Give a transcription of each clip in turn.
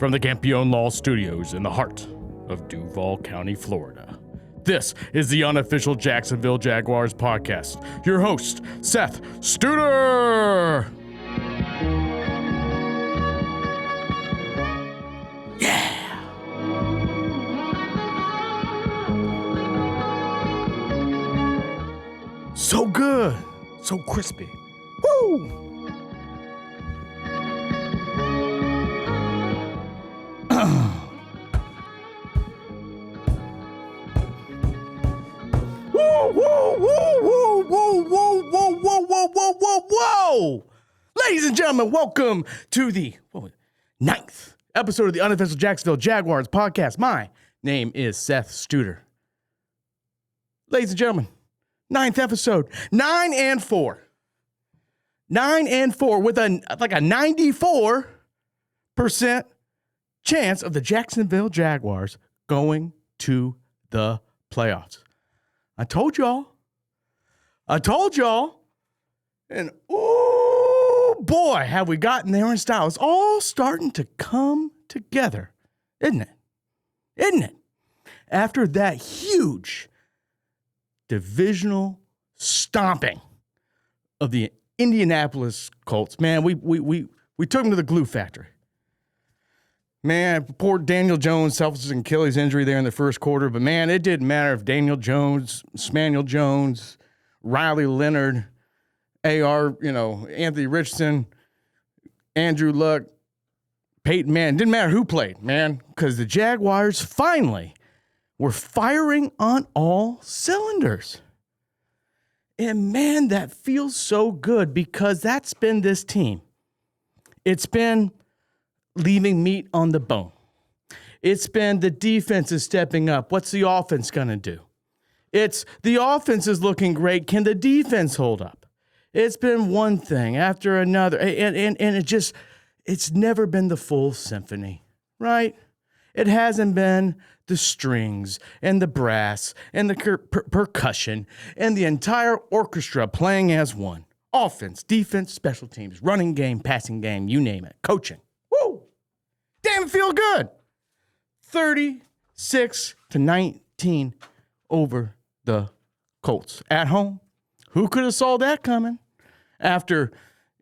From the Campione Law Studios in the heart of Duval County, Florida, this is the unofficial Jacksonville Jaguars podcast. Your host, Seth Studer. Yeah. So good. So crispy. Woo! Whoa! Ladies and gentlemen, welcome to the 9th episode of the unofficial Jacksonville Jaguars podcast. My name is Seth Studer. Ladies and gentlemen, 9th episode, 9 and 4. 9 and 4 with a 94% chance of the Jacksonville Jaguars going to the playoffs. I told y'all. And oh boy, have we gotten there in style. It's all starting to come together, isn't it? After that huge divisional stomping of the Indianapolis Colts, man, we took them to the glue factory. Man, poor Daniel Jones self Achilles injury there in the first quarter, but man, it didn't matter if Daniel Jones, Smanuel Jones, Riley Leonard, Anthony Richardson, Andrew Luck, Peyton Manning. Didn't matter who played, man, because the Jaguars finally were firing on all cylinders. And man, that feels so good because that's been this team. It's been leaving meat on the bone. It's been the defense is stepping up. What's the offense going to do? It's the offense is looking great. Can the defense hold up? It's been one thing after another. And it's never been the full symphony, right? It hasn't been the strings and the brass and the percussion and the entire orchestra playing as one. Offense, defense, special teams, running game, passing game, you name it, coaching. Woo! Damn, it feel good. 36-19 over the Colts at home. Who could have saw that coming after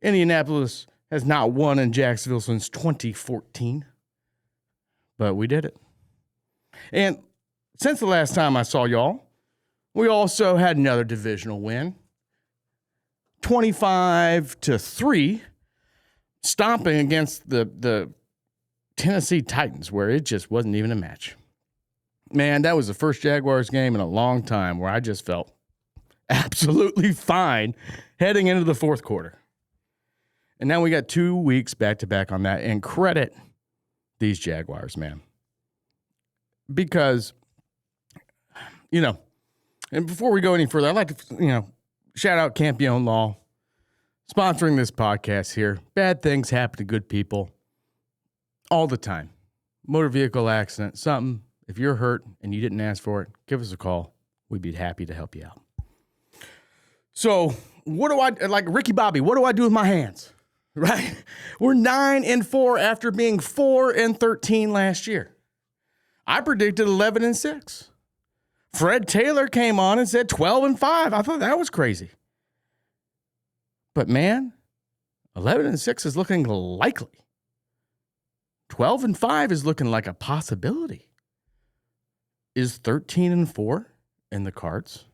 Indianapolis has not won in Jacksonville since 2014? But we did it. And since the last time I saw y'all, we also had another divisional win. 25-3, stomping against the Tennessee Titans, where it just wasn't even a match. Man, that was the first Jaguars game in a long time where I just felt absolutely fine heading into the fourth quarter. And now we got 2 weeks back-to-back on that. And credit these Jaguars, man. Because, and before we go any further, I'd like to, shout out Campione Law, sponsoring this podcast here. Bad things happen to good people all the time. Motor vehicle accident, something. If you're hurt and you didn't ask for it, give us a call. We'd be happy to help you out. So what do I, like Ricky Bobby, what do I do with my hands? Right? We're 9 and 4 after being 4 and 13 last year. I predicted 11 and 6. Fred Taylor came on and said 12 and 5. I thought that was crazy. But man, 11 and 6 is looking likely. 12 and 5 is looking like a possibility. Is 13 and 4 in the cards?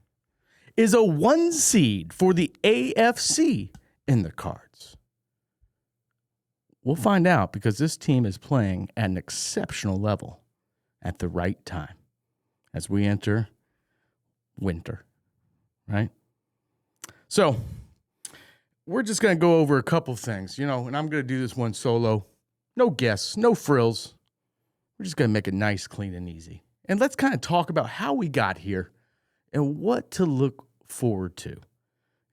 Is a 1 seed for the AFC in the cards? We'll find out because this team is playing at an exceptional level at the right time as we enter winter, right? So we're just going to go over a couple things, and I'm going to do this one solo. No guests, no frills. We're just going to make it nice, clean, and easy. And let's kind of talk about how we got here and what to look forward to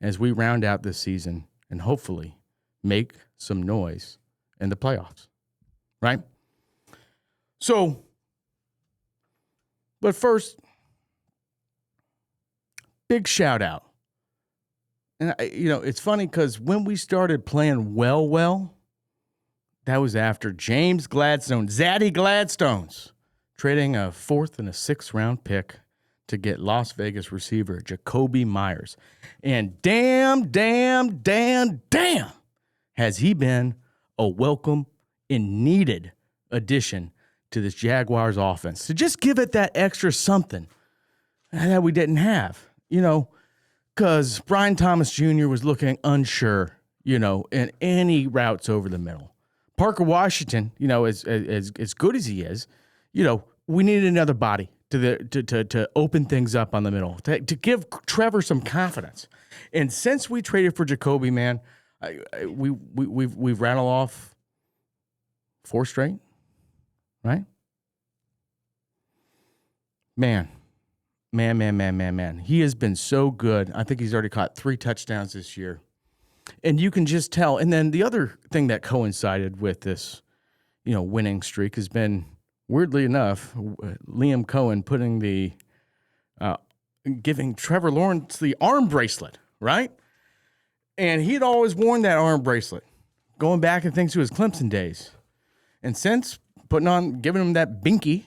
as we round out this season and hopefully make some noise in the playoffs, right? So, but first, big shout out. And, it's funny because when we started playing well, That was after James Gladstone, Zaddy Gladstones, trading a 4th and a 6th round pick to get Las Vegas receiver Jakobi Meyers. And damn, has he been a welcome and needed addition to this Jaguars offense to just give it that extra something that we didn't have, because Brian Thomas Jr. was looking unsure, in any routes over the middle. Parker Washington, as good as he is, we needed another body to open things up on the middle, to give Trevor some confidence. And since we traded for Jakobi, man, we've rattled off 4 straight, right? Man. He has been so good. I think he's already caught 3 touchdowns this year. And you can just tell. And then the other thing that coincided with this, winning streak has been, weirdly enough, Liam Cohen putting giving Trevor Lawrence the arm bracelet, right? And he'd always worn that arm bracelet, going back and things to his Clemson days. And since giving him that binky,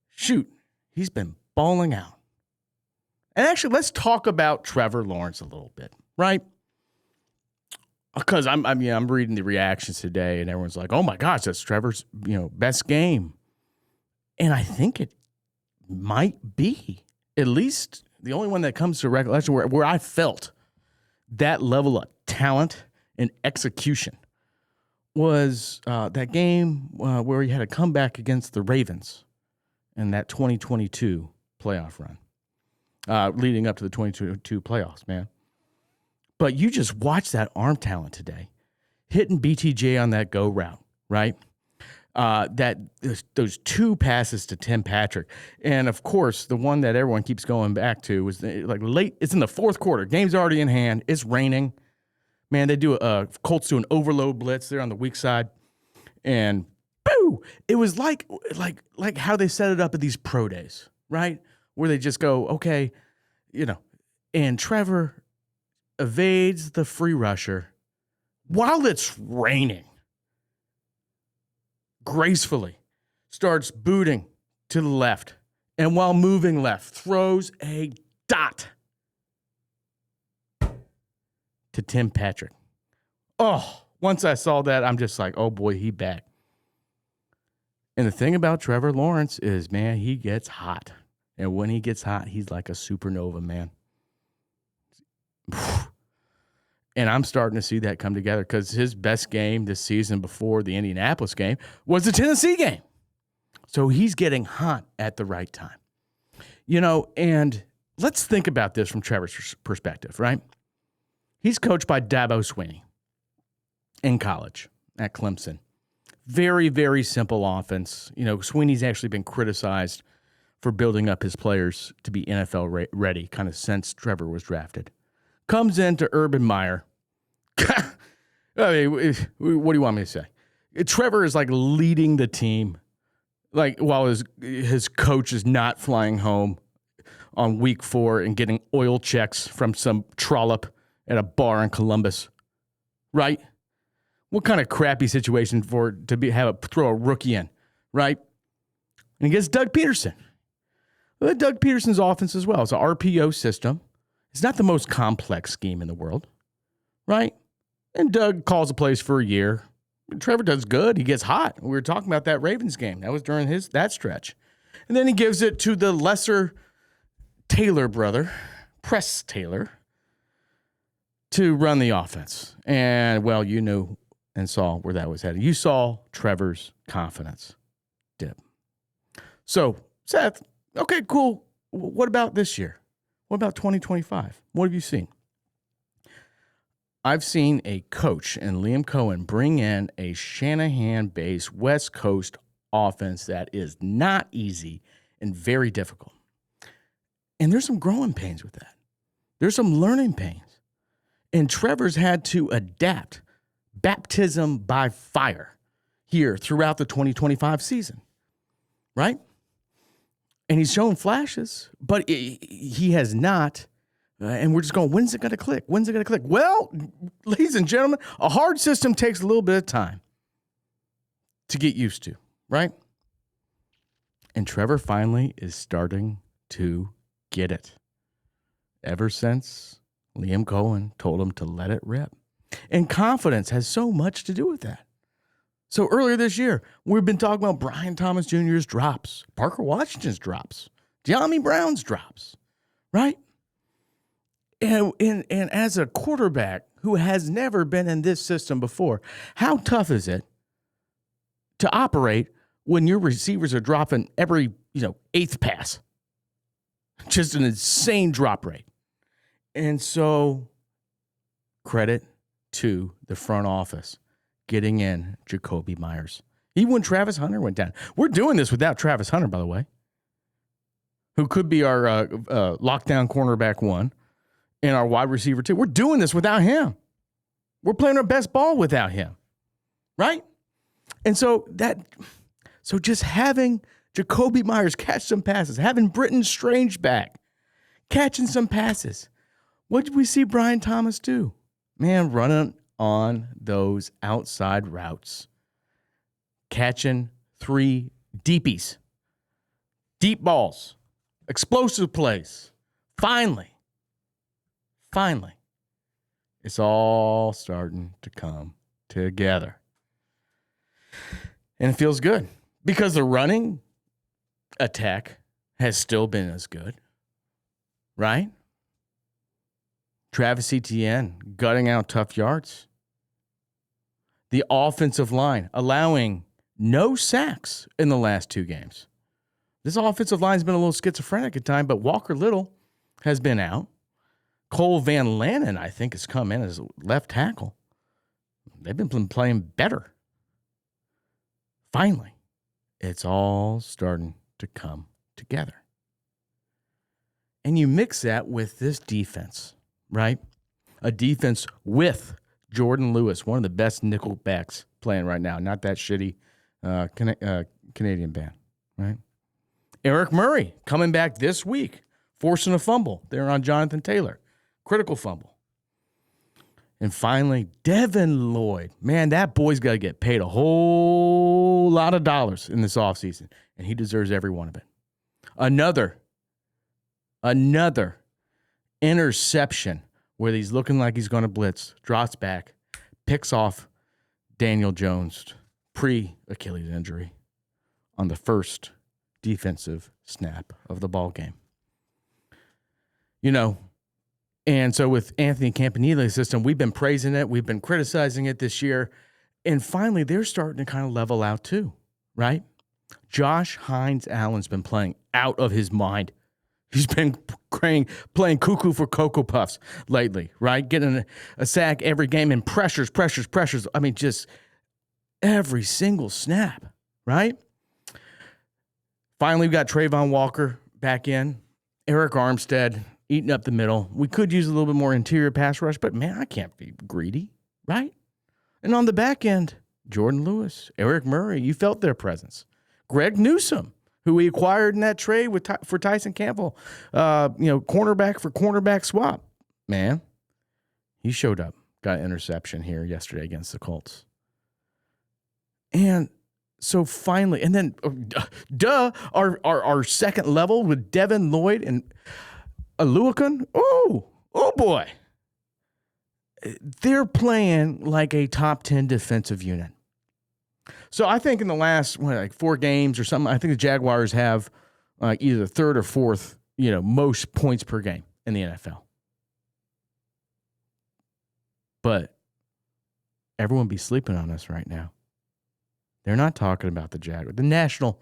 shoot, he's been balling out. And actually, let's talk about Trevor Lawrence a little bit, right? Because I'm reading the reactions today, and everyone's like, "Oh my gosh, that's Trevor's best game," and I think it might be at least the only one that comes to recollection where I felt that level of talent and execution was that game where he had a comeback against the Ravens in that 2022 playoff run, leading up to the 2022 playoffs, man. But you just watch that arm talent today, hitting BTJ on that go route, right? Those 2 passes to Tim Patrick, and of course the one that everyone keeps going back to was late. It's in the 4th quarter. Game's already in hand. It's raining. Man, they do Colts do an overload blitz there on the weak side, and boo! It was like how they set it up at these pro days, right? Where they just go, okay, and Trevor evades the free rusher while it's raining. Gracefully starts booting to the left, and while moving left, throws a dot to Tim Patrick. Oh, once I saw that, I'm just like, oh boy, he back. And the thing about Trevor Lawrence is, man, he gets hot. And when he gets hot, he's like a supernova, man. And I'm starting to see that come together because his best game this season before the Indianapolis game was the Tennessee game. So he's getting hot at the right time. And let's think about this from Trevor's perspective, right? He's coached by Dabo Swinney in college at Clemson. Very, very simple offense. Swinney's actually been criticized for building up his players to be NFL ready kind of since Trevor was drafted. Comes into Urban Meyer. I mean, what do you want me to say? Trevor is like leading the team, like while his coach is not flying home on week 4 and getting oil checks from some trollop at a bar in Columbus, right? What kind of crappy situation throw a rookie in, right? And he gets Doug Peterson. Well, Doug Peterson's offense as well. It's an RPO system. It's not the most complex scheme in the world, right? And Doug calls the plays for a year. Trevor does good. He gets hot. We were talking about that Ravens game. That was during that stretch. And then he gives it to the lesser Taylor brother, Press Taylor, to run the offense. And, well, you knew and saw where that was headed. You saw Trevor's confidence dip. So, Seth, okay, cool. What about this year? What about 2025? What have you seen? I've seen a coach and Liam Cohen bring in a Shanahan-based West Coast offense that is not easy and very difficult. And there's some growing pains with that. There's some learning pains. And Trevor's had to adapt baptism by fire here throughout the 2025 season, right? And he's shown flashes, but he has not. And we're just going, when's it going to click? When's it going to click? Well, ladies and gentlemen, a hard system takes a little bit of time. to get used to, right? And Trevor finally is starting to get it. Ever since Liam Cohen told him to let it rip. And confidence has so much to do with that. So earlier this year, we've been talking about Brian Thomas Jr.'s drops, Parker Washington's drops, De'Ami Brown's drops, right? And as a quarterback who has never been in this system before, how tough is it to operate when your receivers are dropping every, eighth pass? Just an insane drop rate. And so, credit to the front office getting in Jakobi Meyers. Even when Travis Hunter went down. We're doing this without Travis Hunter, by the way, who could be our lockdown cornerback 1 and our wide receiver 2. We're doing this without him. We're playing our best ball without him, right? And so just having Jakobi Meyers catch some passes, having Britton Strange back, catching some passes. What did we see Brian Thomas do? Man, running on those outside routes, catching 3 deepies, deep balls, explosive plays. Finally, it's all starting to come together. And it feels good because the running attack has still been as good, right? Travis Etienne gutting out tough yards. The offensive line allowing no sacks in the last 2 games. This offensive line's been a little schizophrenic at times, but Walker Little has been out. Cole Van Lanen, I think, has come in as left tackle. They've been playing better. Finally, it's all starting to come together. And you mix that with this defense, right? A defense with Jordan Lewis, one of the best nickel backs playing right now. Not that shitty Canadian band, right? Eric Murray coming back this week, forcing a fumble there on Jonathan Taylor. Critical fumble. And finally, Devin Lloyd. Man, that boy's got to get paid a whole lot of dollars in this offseason, and he deserves every one of it. Another interception where he's looking like he's going to blitz, drops back, picks off Daniel Jones pre-Achilles injury on the first defensive snap of the ball game. And so with Anthony Campanile's system, we've been praising it. We've been criticizing it this year. And finally, they're starting to kind of level out too, right? Josh Hines Allen's been playing out of his mind. He's been playing cuckoo for Cocoa Puffs lately, right? Getting a sack every game and pressures. I mean, just every single snap, right? Finally, we've got Trayvon Walker back in. Eric Armstead eating up the middle. We could use a little bit more interior pass rush, but man, I can't be greedy, right? And on the back end, Jordan Lewis, Eric Murray, you felt their presence. Greg Newsome, who we acquired in that trade for Tyson Campbell, cornerback for cornerback swap. Man, he showed up, got an interception here yesterday against the Colts. And so finally, and then, our second level with Devin Lloyd and Aluakun. Oh boy. They're playing like a top 10 defensive unit. So I think in the last 4 games or something, I think the Jaguars have either the third or fourth, most points per game in the NFL. But everyone be sleeping on us right now. They're not talking about the Jaguars. The national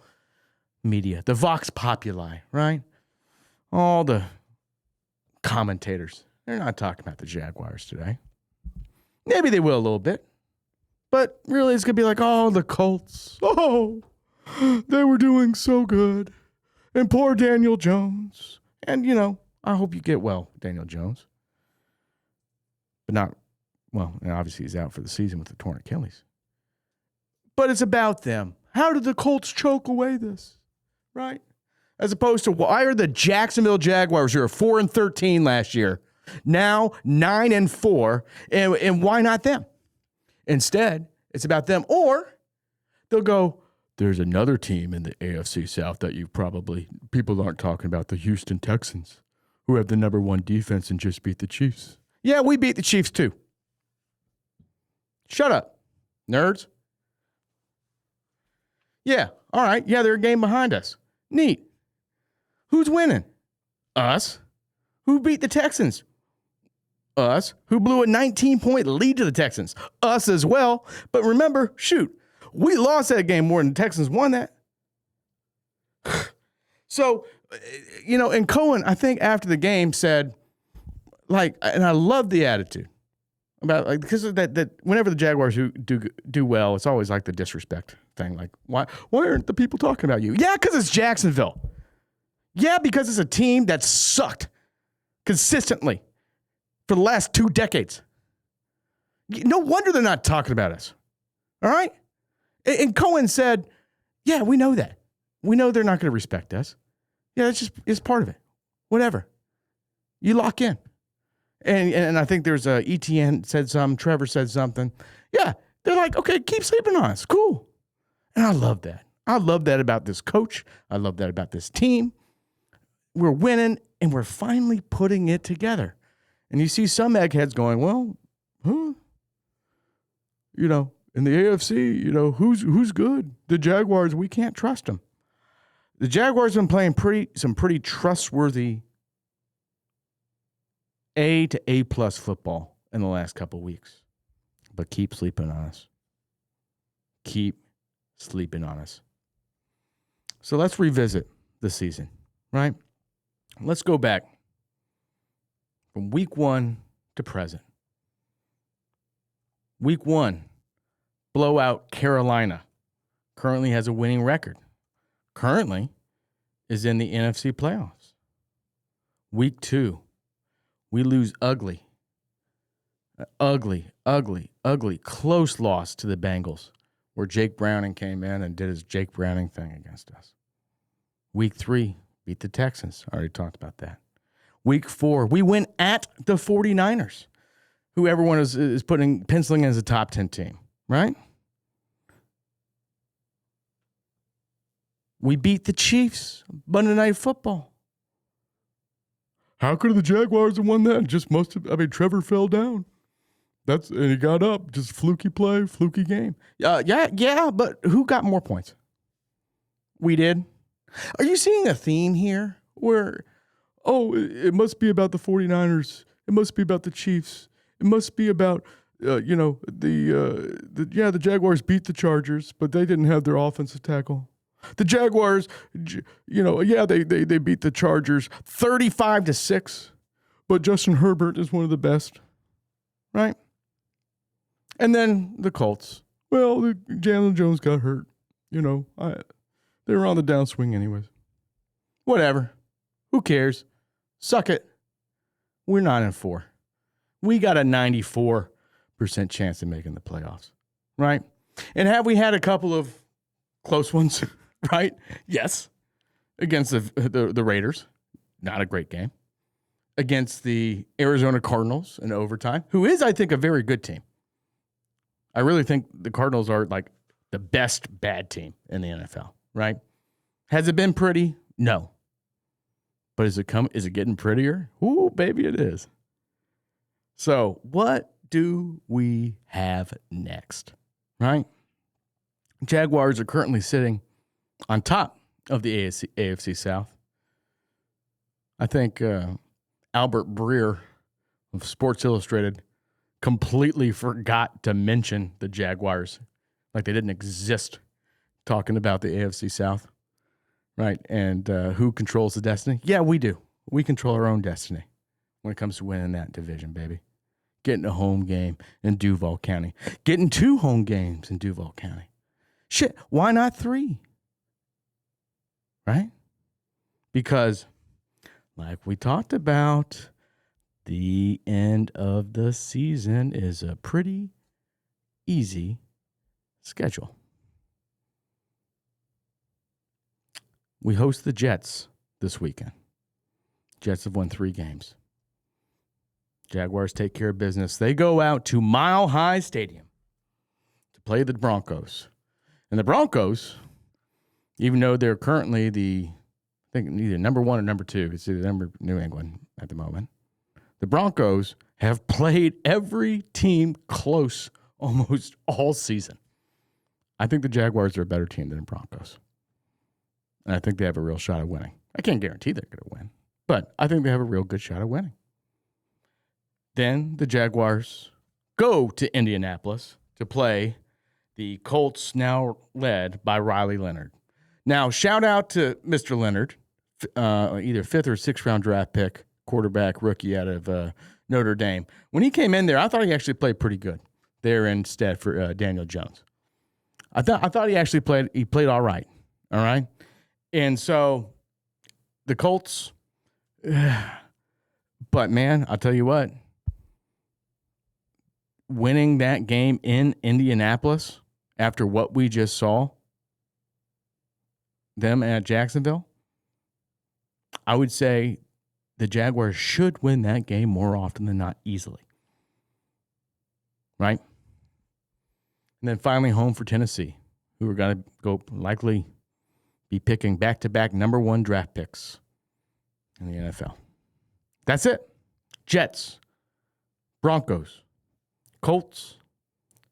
media, the Vox Populi, right? All the commentators, they're not talking about the Jaguars today. Maybe they will a little bit. But really, it's going to be like, the Colts. Oh, they were doing so good. And poor Daniel Jones. And, I hope you get well, Daniel Jones. But not, and obviously he's out for the season with the torn Achilles. But it's about them. How did the Colts choke away this? Right? As opposed to, why are the Jacksonville Jaguars, who were 4-13 last year, now 9-4, and why not them? Instead, it's about them or they'll go, there's another team in the AFC South that people aren't talking about, the Houston Texans, who have the number 1 defense and just beat the Chiefs. Yeah, we beat the Chiefs too. Shut up, nerds. Yeah, all right. Yeah, they're a game behind us. Neat. Who's winning? Us. Who beat the Texans? Us. Who blew a 19-point lead to the Texans? Us as well. But remember, we lost that game more than the Texans won that. So, and Cohen, I think after the game said, and I love the attitude about because of that whenever the Jaguars do well, it's always like the disrespect thing. Like, why aren't the people talking about you? Yeah, because it's Jacksonville. Yeah, because it's a team that sucked consistently for the last 2 decades. No wonder they're not talking about us. All right? And Cohen said, yeah, we know that. We know they're not going to respect us. Yeah, it's part of it. Whatever. You lock in. And I think there's ETN said something, Trevor said something. Yeah, they're like, okay, keep sleeping on us. Cool. And I love that. I love that about this coach. I love that about this team. We're winning, and we're finally putting it together. And you see some eggheads going, well, in the AFC, who's good? The Jaguars, we can't trust them. The Jaguars have been playing some pretty trustworthy A to A+ football in the last couple of weeks. But keep sleeping on us. Keep sleeping on us. So let's revisit the season, right? Let's go back from week 1 to present. Week 1, blowout Carolina. Currently has a winning record. Currently is in the NFC playoffs. Week 2, we lose ugly, close loss to the Bengals, where Jake Browning came in and did his Jake Browning thing against us. Week 3, beat the Texans. I already talked about that. Week 4, we win at the 49ers, who everyone is penciling as a top 10 team, right? We beat the Chiefs, Monday Night Football. How could the Jaguars have won that? Trevor fell down. And he got up. Just fluky play, fluky game. Yeah, but who got more points? We did. Are you seeing a theme here where, it must be about the 49ers. It must be about the Chiefs. It must be about, the Jaguars beat the Chargers, but they didn't have their offensive tackle. The Jaguars, they beat the Chargers 35-6, but Justin Herbert is one of the best, right? And then the Colts. Well, Jalen Jones got hurt. They were on the downswing anyways. Whatever. Who cares? Suck it. We're 9-4. We got a 94% chance of making the playoffs, right? And have we had a couple of close ones? Right? Yes. Against the Raiders. Not a great game. Against the Arizona Cardinals in overtime, who is, I think, a very good team. I really think the Cardinals are like the best bad team in the NFL, right? Has it been pretty? No. But is it getting prettier? Ooh, baby, it is. So what do we have next? Right? Jaguars are currently sitting on top of the AFC South. I think Albert Breer of Sports Illustrated completely forgot to mention the Jaguars, like they didn't exist, talking about the AFC South, right? And who controls the destiny? Yeah, we do. We control our own destiny when it comes to winning that division, baby. Getting a home game in Duval County. Getting 2 home games in Duval County. Shit, why not 3? Right? Because, like we talked about, the end of the season is a pretty easy schedule. We host the Jets this weekend. Jets have won 3 games. Jaguars take care of business. They go out to Mile High Stadium to play the Broncos. And the Broncos, even though they're currently I think either number 1 or number 2, it's either number New England at the moment. The Broncos have played every team close almost all season. I think the Jaguars are a better team than the Broncos. And I think they have a real shot at winning. I can't guarantee they're going to win, but I think they have a real good shot at winning. Then the Jaguars go to Indianapolis to play the Colts, now led by Riley Leonard. Now, shout out to Mr. Leonard, either 5th or 6th round draft pick, quarterback, rookie out of Notre Dame. When he came in there, I thought he actually played pretty good there instead for Daniel Jones. I thought he actually played all right. All right. And so the Colts, but man, I'll tell you what, winning that game in Indianapolis after what we just saw them at Jacksonville, I would say the Jaguars should win that game more often than not easily. Right? And then finally home for Tennessee, who are going to go likely be picking back-to-back number 1 draft picks in the NFL. That's it. Jets, Broncos, Colts,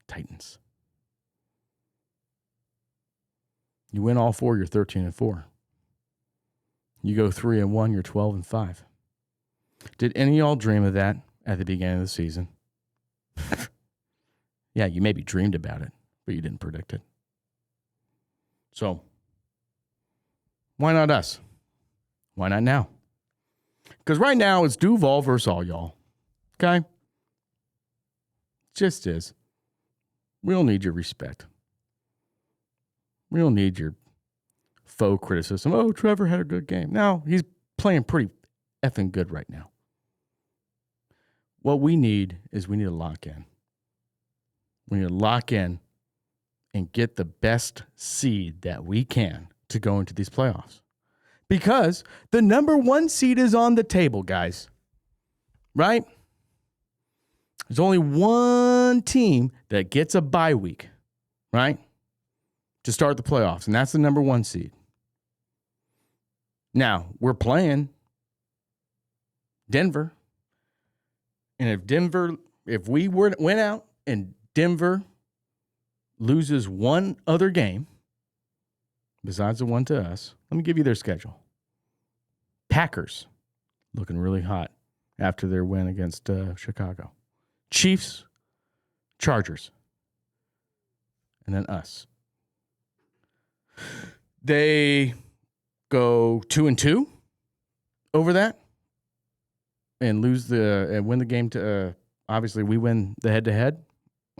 Titans. You win all 4, you're 13-4. You go 3-1, you're 12-5. Did any of y'all dream of that at the beginning of the season? Yeah, you maybe dreamed about it, but you didn't predict it. So, why not us? Why not now? Because right now it's Duval versus all y'all. Okay? Just is. We don't need your respect. We don't need your faux criticism. Oh, Trevor had a good game. No, he's playing pretty effing good right now. What we need is we need to lock in. We need to lock in and get the best seed that we can to go into these playoffs. Because the number 1 seed is on the table, guys. Right? There's only one team that gets a bye week, right? To start the playoffs, and that's the number 1 seed. Now, we're playing Denver. And if we went out and Denver loses one other game, besides the one to us, let me give you their schedule. Packers, looking really hot after their win against Chicago. Chiefs, Chargers, and then us. They go 2-2 over that and win the game to, obviously we win the head-to-head.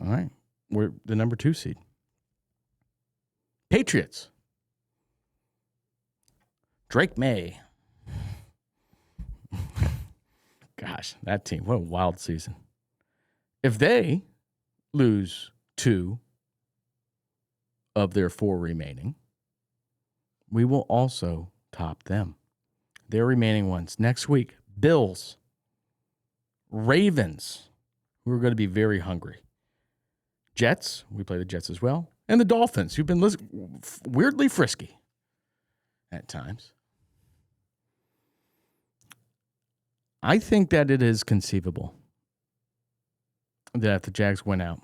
All right. We're the number 2 seed. Patriots. Drake May. Gosh, that team, what a wild season. If they lose 2 of their 4 remaining, we will also top them. Their remaining ones next week, Bills, Ravens, who are going to be very hungry. Jets, we play the Jets as well. And the Dolphins, who've been weirdly frisky at times. I think that it is conceivable that if the Jags win out,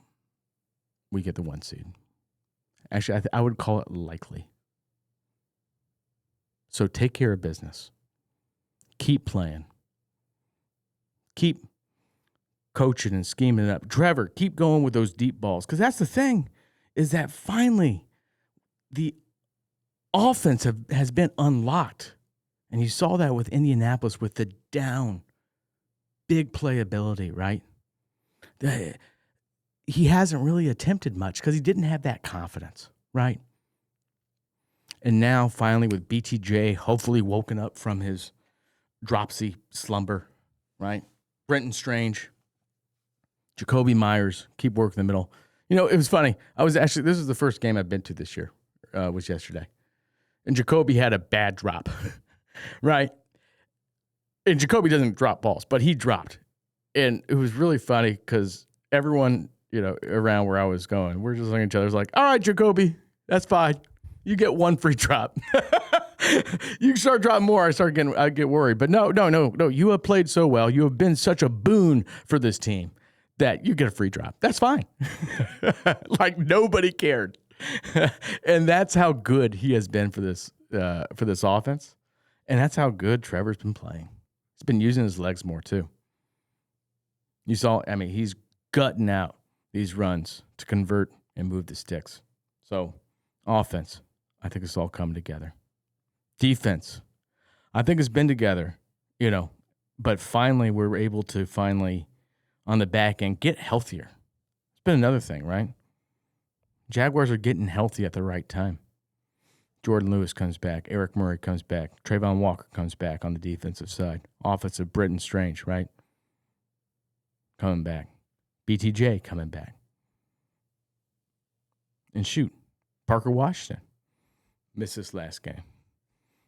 we get the 1 seed. Actually, I would call it likely. So take care of business. Keep playing. Keep coaching and scheming it up. Trevor, keep going with those deep balls. Because that's the thing, is that finally the offense has been unlocked. And you saw that with Indianapolis with the down, big playability, right? He hasn't really attempted much because he didn't have that confidence, right? And now, finally, with BTJ hopefully woken up from his dropsy slumber, right? Brenton Strange, Jakobi Meyers, keep working the middle. You know, it was funny. This is the first game I've been to this year, was yesterday. And Jakobi had a bad drop, right? And Jakobi doesn't drop balls, but he dropped. And it was really funny because everyone, around where I was going, we're just looking at each other. It's like, all right, Jakobi, That's fine. You get one free drop. You can start dropping more. I get worried. But no. You have played so well. You have been such a boon for this team that you get a free drop. That's fine. Like nobody cared. And that's how good he has been for this offense. And that's how good Trevor's been playing. He's been using his legs more too. You saw, he's gutting out these runs to convert and move the sticks. So offense, I think it's all coming together. Defense, I think it's been together, but finally we're able to on the back end get healthier. It's been another thing, right? Jaguars are getting healthy at the right time. Jordan Lewis comes back. Eric Murray comes back. Trayvon Walker comes back on the defensive side. Offensive Britton Strange, right? Coming back. BTJ coming back. And shoot, Parker Washington missed this last game.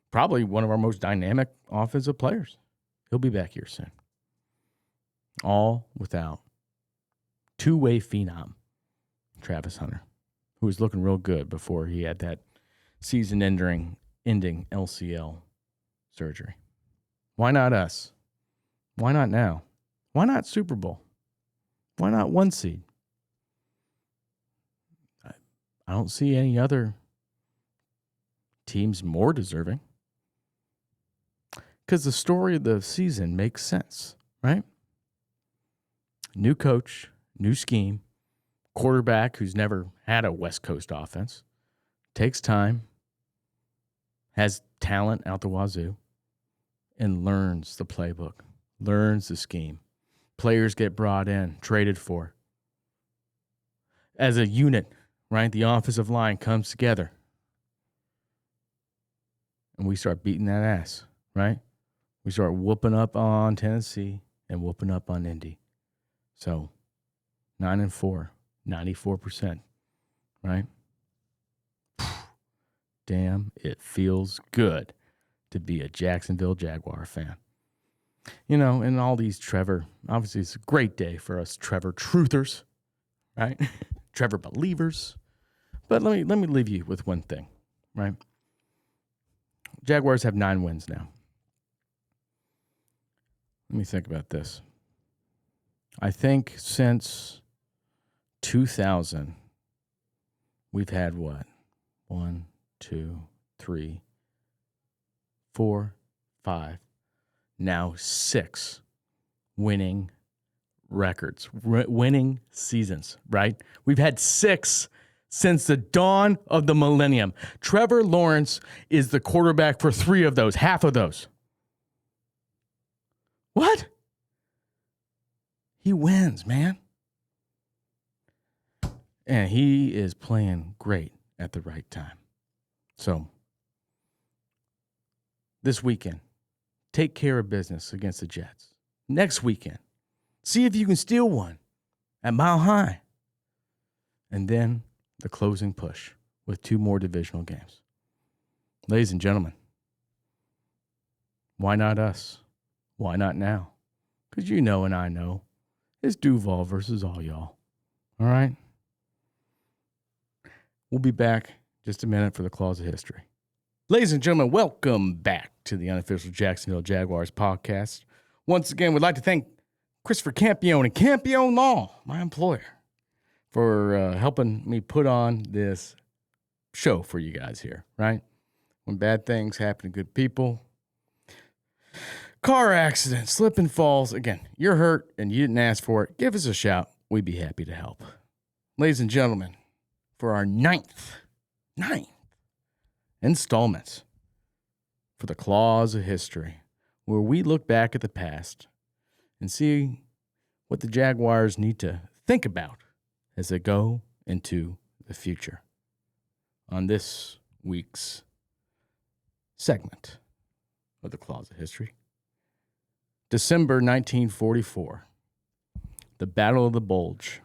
Probably one of our most dynamic offensive players. He'll be back here soon. All without two-way phenom, Travis Hunter, who was looking real good before he had that season-ending LCL surgery. Why not us? Why not now? Why not Super Bowl? Why not 1 seed? I don't see any other teams more deserving. Because the story of the season makes sense, right? New coach, new scheme, quarterback who's never had a West Coast offense, takes time, has talent out the wazoo, and learns the playbook, learns the scheme. Players get brought in, traded for. As a unit, right, the offensive line comes together. And we start beating that ass, right? We start whooping up on Tennessee and whooping up on Indy. So 9-4, 94%, right? Damn, it feels good to be a Jacksonville Jaguar fan. And all these Trevor, obviously it's a great day for us Trevor truthers, right? Trevor believers. But let me leave you with one thing, right? Jaguars have 9 wins now. Let me think about this. I think since 2000, we've had what? 1, 2, 3, 4, 5, now 6 winning records, winning seasons, right? We've had 6 since the dawn of the millennium. Trevor Lawrence is the quarterback for 3 of those, half of those. What? He wins, man. And he is playing great at the right time. So, this weekend, take care of business against the Jets. Next weekend, see if you can steal one at Mile High. And then the closing push with 2 more divisional games. Ladies and gentlemen, why not us? Why not now? Because you know and I know it's Duval versus all y'all. All right? We'll be back just a minute for the Claws of History. Ladies and gentlemen, welcome back to the unofficial Jacksonville Jaguars podcast. Once again, we'd like to thank Christopher Campione and Campione Law, my employer, for helping me put on this show for you guys here, right? When bad things happen to good people, car accident, slip and falls. Again, you're hurt and you didn't ask for it. Give us a shout. We'd be happy to help. Ladies and gentlemen, for our ninth installment for the Claws of History, where we look back at the past and see what the Jaguars need to think about as they go into the future. On this week's segment of the Claws of History, December 1944, the Battle of the Bulge.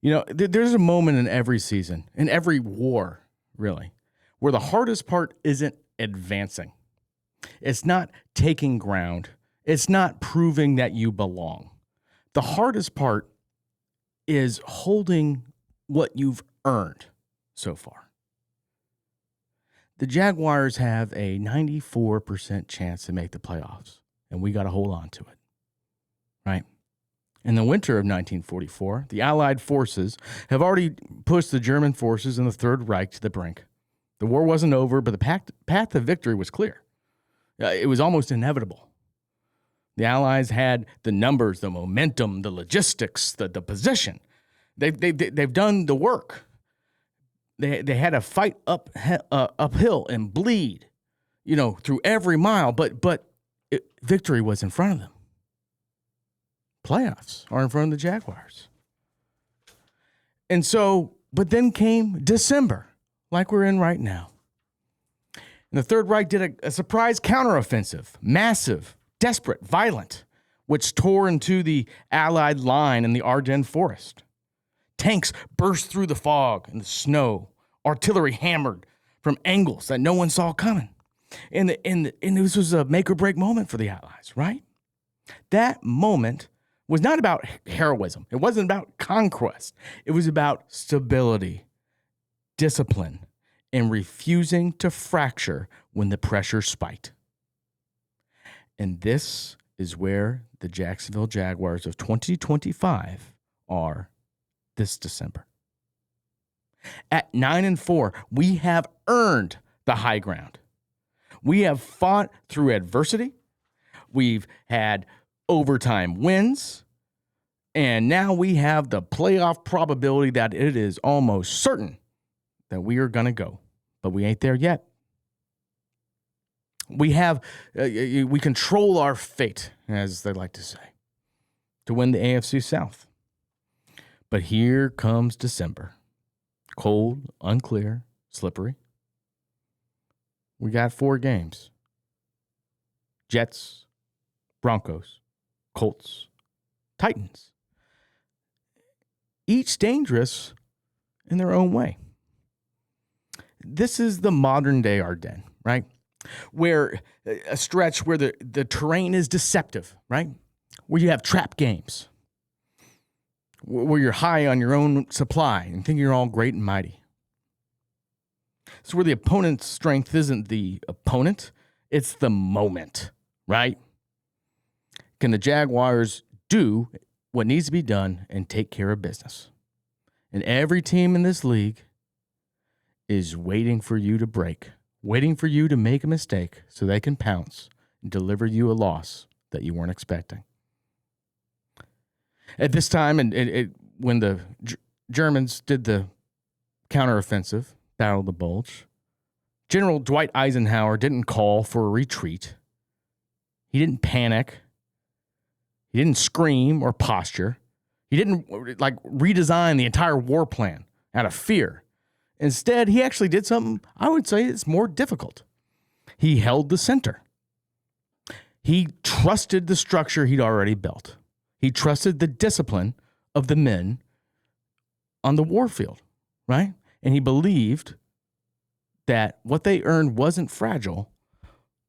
There's a moment in every season, in every war, really, where the hardest part isn't advancing. It's not taking ground. It's not proving that you belong. The hardest part is holding what you've earned, so far. The Jaguars have a 94% chance to make the playoffs, and we got to hold on to it, right? In the winter of 1944, the Allied forces have already pushed the German forces in the Third Reich to the brink. The war wasn't over, but the path to victory was clear. It was almost inevitable. The Allies had the numbers, the momentum, the logistics, the position. They've done the work. They had to fight uphill and bleed, through every mile. But victory was in front of them. Playoffs are in front of the Jaguars. And so, but then came December, like we're in right now. And the Third Reich did a surprise counteroffensive, massive, desperate, violent, which tore into the Allied line in the Ardennes forest. Tanks burst through the fog and the snow, artillery hammered from angles that no one saw coming. And this was a make-or-break moment for the Allies, right? That moment was not about heroism. It wasn't about conquest. It was about stability, discipline, and refusing to fracture when the pressure spiked. And this is where the Jacksonville Jaguars of 2025 are this December. At 9-4, we have earned the high ground. We have fought through adversity. We've had overtime wins. And now we have the playoff probability that it is almost certain that we are going to go. But we ain't there yet. We control our fate, as they like to say, to win the AFC South. But here comes December. Cold, unclear, slippery. We got 4 games. Jets, Broncos, Colts, Titans. Each dangerous in their own way. This is the modern day Ardennes, right? Where a stretch where the terrain is deceptive, right? Where you have trap games. Where you're high on your own supply and think you're all great and mighty. It's where the opponent's strength isn't the opponent, it's the moment, right? Can the Jaguars do what needs to be done and take care of business? And every team in this league is waiting for you to break, waiting for you to make a mistake so they can pounce and deliver you a loss that you weren't expecting. At this time, when the Germans did the counteroffensive, Battle of the Bulge, General Dwight Eisenhower didn't call for a retreat. He didn't panic. He didn't scream or posture. He didn't redesign the entire war plan out of fear. Instead, he actually did something I would say is more difficult. He held the center. He trusted the structure he'd already built. He trusted the discipline of the men on the warfield, right? And he believed that what they earned wasn't fragile,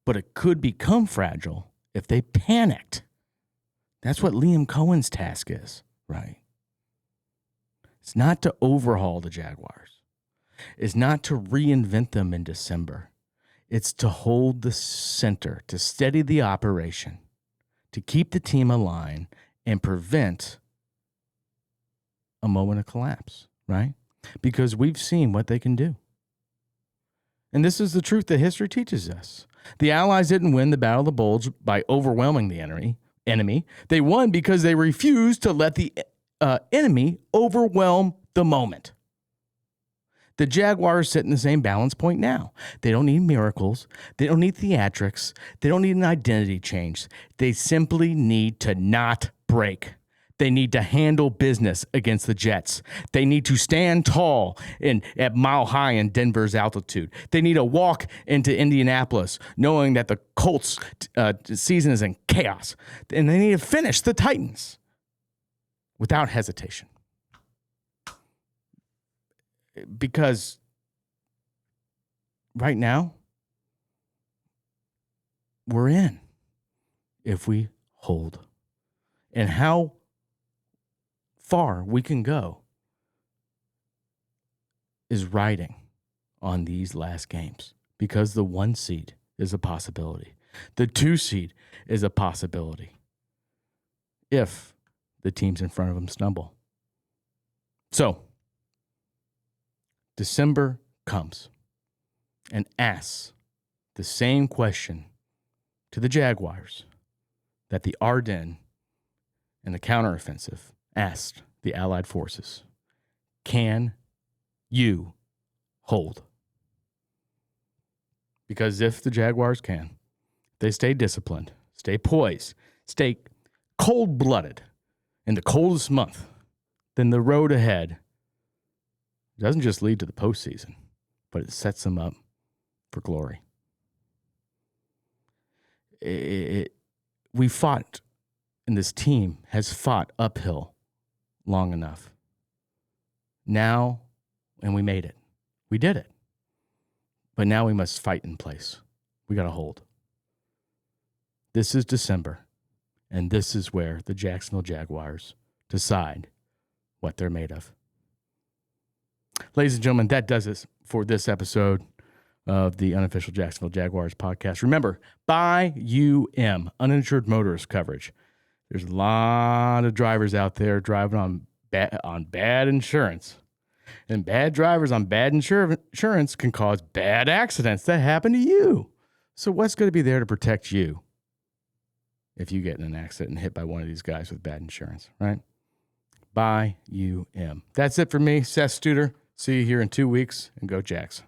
but it could become fragile if they panicked. That's what Liam Cohen's task is, right? It's not to overhaul the Jaguars. It's not to reinvent them in December. It's to hold the center, to steady the operation, to keep the team aligned and prevent a moment of collapse, right? Because we've seen what they can do. And this is the truth that history teaches us. The Allies didn't win the Battle of the Bulge by overwhelming the enemy. They won because they refused to let the enemy overwhelm the moment. The Jaguars sit in the same balance point now. They don't need miracles. They don't need theatrics. They don't need an identity change. They simply need to not break. They need to handle business against the Jets. They need to stand tall at mile high in Denver's altitude. They need to walk into Indianapolis knowing that the Colts' season is in chaos. And they need to finish the Titans without hesitation. Because right now, we're in if we hold. And how far we can go is riding on these last games because the 1 seed is a possibility. The 2 seed is a possibility if the teams in front of them stumble. So, December comes and asks the same question to the Jaguars that the Ardennes and the counteroffensive asked the Allied forces. Can you hold? Because if the Jaguars can, they stay disciplined, stay poised, stay cold-blooded in the coldest month, then the road ahead doesn't just lead to the postseason, but it sets them up for glory. We fought, and this team has fought uphill long enough. Now, and we made it. We did it. But now we must fight in place. We got to hold. This is December, and this is where the Jacksonville Jaguars decide what they're made of. Ladies and gentlemen, that does it for this episode of the Unofficial Jacksonville Jaguars podcast. Remember, buy UM, uninsured motorist coverage. There's a lot of drivers out there driving on bad insurance. And bad drivers on bad insurance can cause bad accidents that happen to you. So what's going to be there to protect you if you get in an accident and hit by one of these guys with bad insurance, right? Buy UM. That's it for me, Seth Studer. See you here in 2 weeks, and go Jags.